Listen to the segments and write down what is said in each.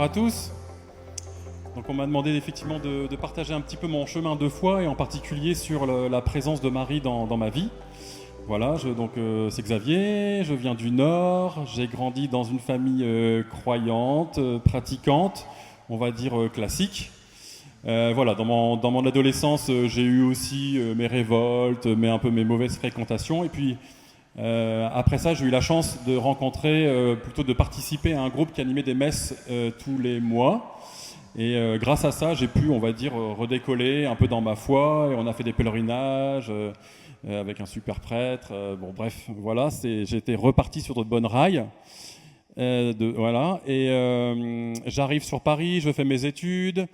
bonsoir à tous. Donc on m'a demandé effectivement de partager un petit peu mon chemin de foi et en particulier sur la présence de Marie dans ma vie. Voilà, c'est Xavier, je viens du Nord, j'ai grandi dans une famille croyante, pratiquante, on va dire classique. Voilà, dans mon adolescence, j'ai eu aussi mes révoltes, un peu mes mauvaises fréquentations. Et puis après ça, j'ai eu la chance de rencontrer, plutôt de participer à un groupe qui animait des messes tous les mois. Et grâce à ça, j'ai pu, on va dire, redécoller un peu dans ma foi. Et on a fait des pèlerinages avec un super prêtre. Bon, bref, voilà, j'étais reparti sur de bonnes rails. Voilà. Et j'arrive sur Paris, je fais mes études.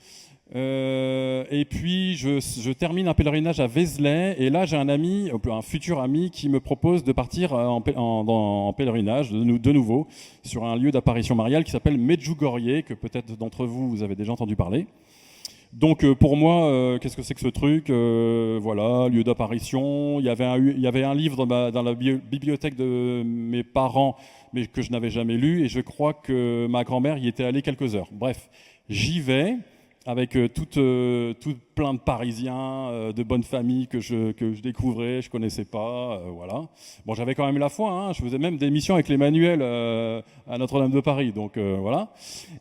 Et puis je termine un pèlerinage à Vézelay. Et là, j'ai un futur ami, qui me propose de partir en pèlerinage de nouveau sur un lieu d'apparition mariale qui s'appelle Medjugorje, que peut-être d'entre vous avez déjà entendu parler. Donc pour moi, qu'est-ce que c'est que ce truc Voilà, lieu d'apparition. Il y avait un livre dans la bibliothèque de mes parents, mais que je n'avais jamais lu, et je crois que ma grand-mère y était allée quelques heures. Bref, j'y vais avec tout plein de Parisiens, de bonnes familles que je découvrais, je connaissais pas, voilà. Bon, j'avais quand même la foi, hein, je faisais même des missions avec l'Emmanuel à Notre-Dame de Paris, donc voilà.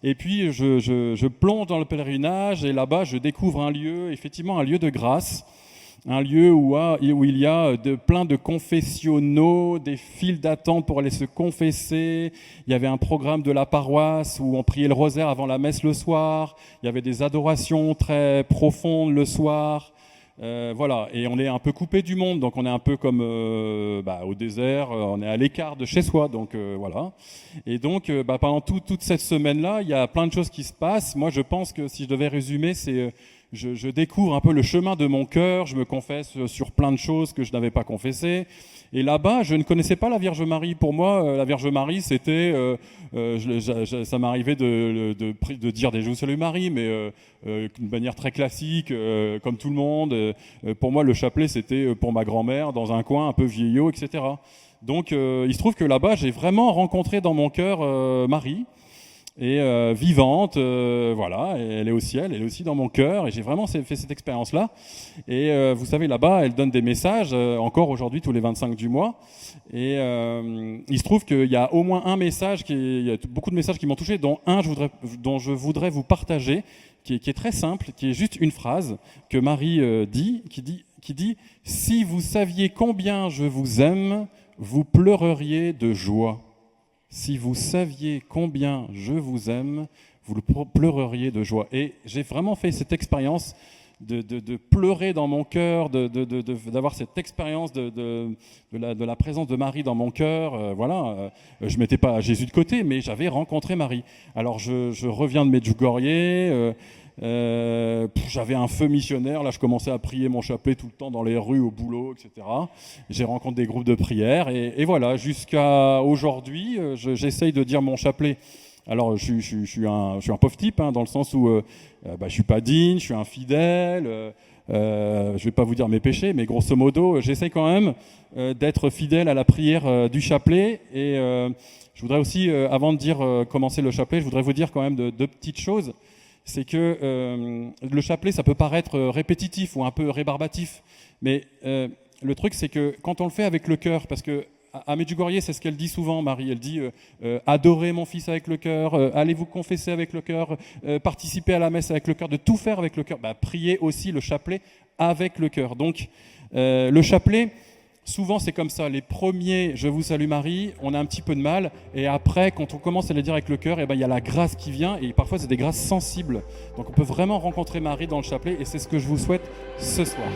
Et puis je plonge dans le pèlerinage, et là-bas je découvre un lieu, effectivement un lieu de grâce, un lieu où il y a plein de confessionnaux, des files d'attente pour aller se confesser. Il y avait un programme de la paroisse où on priait le rosaire avant la messe le soir. Il y avait des adorations très profondes le soir. Voilà, et on est un peu coupé du monde, donc on est un peu comme au désert, on est à l'écart de chez soi, donc voilà. Et donc pendant toute cette semaine-là, il y a plein de choses qui se passent. Moi, je pense que si je devais résumer, c'est je découvre un peu le chemin de mon cœur, je me confesse sur plein de choses que je n'avais pas confessées. Et là-bas, je ne connaissais pas la Vierge Marie. Pour moi, la Vierge Marie, c'était... ça m'arrivait de dire des « Je vous salue Marie », mais d'une manière très classique, comme tout le monde. Pour moi, le chapelet, c'était pour ma grand-mère, dans un coin un peu vieillot, etc. Donc, il se trouve que là-bas, j'ai vraiment rencontré dans mon cœur Marie, et vivante, voilà, et elle est au ciel, elle est aussi dans mon cœur, et j'ai vraiment fait cette expérience-là. Et vous savez, là-bas, elle donne des messages, encore aujourd'hui, tous les 25 du mois. Et il se trouve qu'il y a au moins un message, il y a beaucoup de messages qui m'ont touché, dont un dont je voudrais vous partager, qui est très simple, qui est juste une phrase que Marie dit, qui dit « Si vous saviez combien je vous aime, vous pleureriez de joie. » Si vous saviez combien je vous aime, vous pleureriez de joie. Et j'ai vraiment fait cette expérience de pleurer dans mon cœur, d'avoir cette expérience de la présence de Marie dans mon cœur. Voilà, je ne mettais pas Jésus de côté, mais j'avais rencontré Marie. Alors je reviens de Medjugorje. J'avais un feu missionnaire, là je commençais à prier mon chapelet tout le temps dans les rues, au boulot, etc. J'ai rencontré des groupes de prière, et voilà, jusqu'à aujourd'hui, j'essaye de dire mon chapelet. Alors je suis un pauvre type, hein, dans le sens où je suis pas digne, je suis infidèle, je vais pas vous dire mes péchés, mais grosso modo, j'essaye quand même d'être fidèle à la prière du chapelet. Et je voudrais aussi, avant de dire commencer le chapelet, je voudrais vous dire quand même deux petites choses. C'est que le chapelet, ça peut paraître répétitif ou un peu rébarbatif, mais le truc, c'est que quand on le fait avec le cœur, parce que à Medjugorje, c'est ce qu'elle dit souvent, Marie, elle dit adorez mon fils avec le cœur, allez vous confesser avec le cœur, participez à la messe avec le cœur, de tout faire avec le cœur, priez aussi le chapelet avec le cœur. Donc le chapelet, souvent, c'est comme ça. Les premiers « Je vous salue Marie », on a un petit peu de mal. Et après, quand on commence à les dire avec le cœur, il y a la grâce qui vient. Et parfois, c'est des grâces sensibles. Donc, on peut vraiment rencontrer Marie dans le chapelet. Et c'est ce que je vous souhaite ce soir.